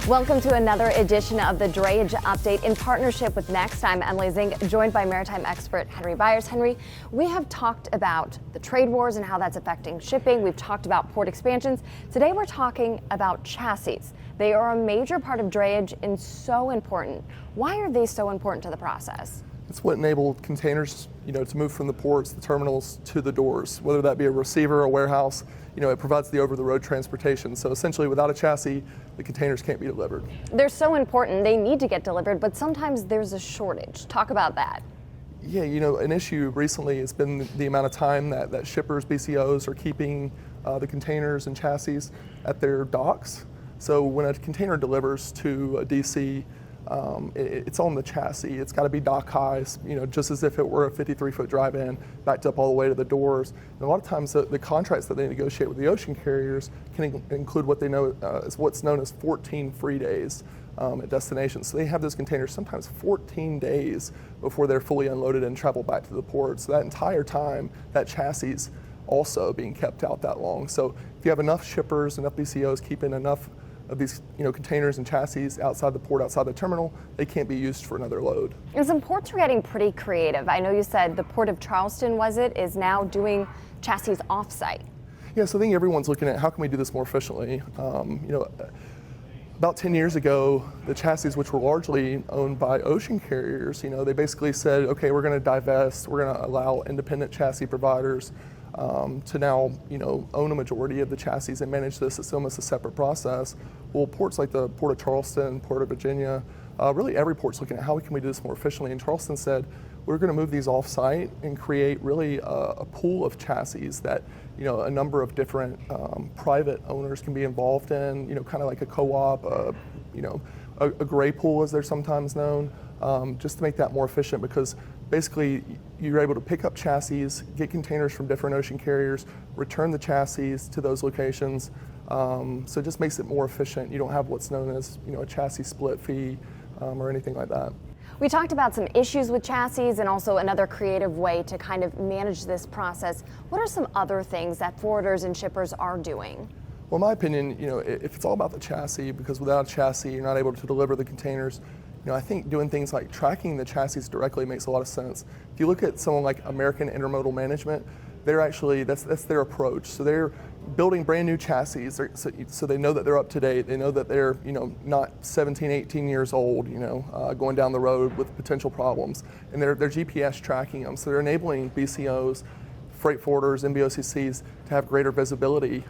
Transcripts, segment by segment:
Welcome to another edition of the Drayage Update in partnership with Next. I'm Emily Szink, joined by maritime expert Henry Byers. Henry, we have talked about the trade wars and how that's affecting shipping. We've talked about port expansions. Today we're talking about chassis. They are a major part of drayage and so important. Why are they so important to the process? It's what enabled containers, to move from the ports, the terminals, to the doors, whether that be a receiver, a warehouse. It provides the over-the-road transportation. So essentially, without a chassis, the containers can't be delivered. They're so important. They need to get delivered, but sometimes there's a shortage. Talk about that. Yeah, an issue recently has been the amount of time that shippers, BCOs, are keeping the containers and chassis at their docks. So when a container delivers to a DC, it's on the chassis. It's got to be dock high, just as if it were a 53-foot drive-in, backed up all the way to the doors. And a lot of times the contracts that they negotiate with the ocean carriers can include what they know as what's known as 14 free days at destinations. So they have those containers sometimes 14 days before they're fully unloaded and travel back to the port. So that entire time, that chassis is also being kept out that long. So if you have enough shippers, enough BCOs keeping enough of these containers and chassis outside the port, outside the terminal, they can't be used for another load. And some ports are getting pretty creative. I know you said the Port of Charleston, is now doing chassis off-site. Yeah, so I think everyone's looking at how can we do this more efficiently. About 10 years ago, the chassis, which were largely owned by ocean carriers, they basically said, okay, we're going to divest, we're going to allow independent chassis providers to now, own a majority of the chassis and manage this. It's almost a separate process. Well, ports like the Port of Charleston, Port of Virginia, really every port's looking at how can we do this more efficiently. And Charleston said, we're going to move these off-site and create really a pool of chassis that, a number of different private owners can be involved in, kind of like a co-op, a gray pool as they're sometimes known, just to make that more efficient, because basically you're able to pick up chassis, get containers from different ocean carriers, return the chassis to those locations. So it just makes it more efficient. You don't have what's known as a chassis split fee or anything like that. We talked about some issues with chassis and also another creative way to kind of manage this process. What are some other things that forwarders and shippers are doing? Well, in my opinion, if it's all about the chassis, because without a chassis, you're not able to deliver the containers. I think doing things like tracking the chassis directly makes a lot of sense. If you look at someone like American Intermodal Management, they're actually, that's their approach. So they're building brand new chassis, so they know that they're up to date. They know that they're, not 17, 18 years old, going down the road with potential problems. And they're GPS tracking them. So they're enabling BCOs, freight forwarders, MBOCCs to have greater visibility.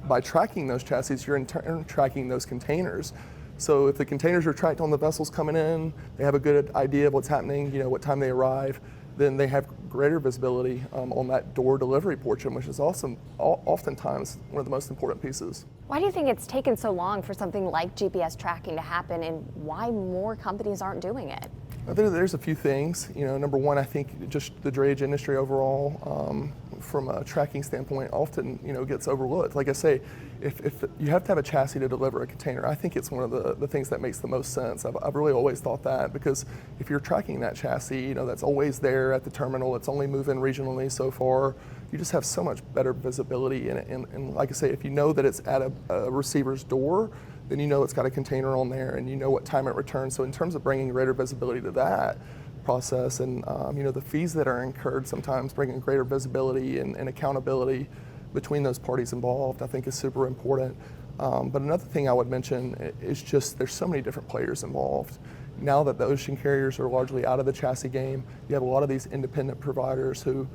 By tracking those chassis, you're in turn tracking those containers. So if the containers are tracked on the vessels coming in, they have a good idea of what's happening, what time they arrive, then they have greater visibility on that door delivery portion, which is oftentimes one of the most important pieces. Why do you think it's taken so long for something like GPS tracking to happen, and why more companies aren't doing it? There's a few things. Number one, I think just the drayage industry overall, from a tracking standpoint, often gets overlooked. Like I say, if you have to have a chassis to deliver a container, I think it's one of the things that makes the most sense. I've really always thought that, because if you're tracking that chassis, that's always there at the terminal. It's only moving regionally so far. You just have so much better visibility in it. And like I say, if you know that it's at a receiver's door, then it's got a container on there and what time it returns. So in terms of bringing greater visibility to that process, and the fees that are incurred sometimes, bringing greater visibility and accountability between those parties involved, I think is super important. But another thing I would mention is just there's so many different players involved. Now that the ocean carriers are largely out of the chassis game, you have a lot of these independent providers who,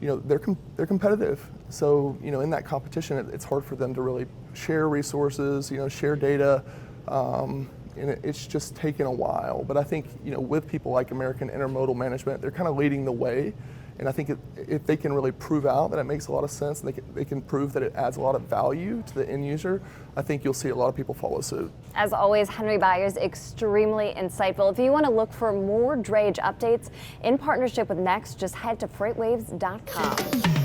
they're competitive. So, in that competition, it's hard for them to really share resources, share data, and it's just taken a while. But I think, with people like American Intermodal Management, they're kind of leading the way. And I think if they can really prove out that it makes a lot of sense, and they can prove that it adds a lot of value to the end user, I think you'll see a lot of people follow suit. As always, Henry Byers, extremely insightful. If you want to look for more drayage updates in partnership with Next, just head to FreightWaves.com.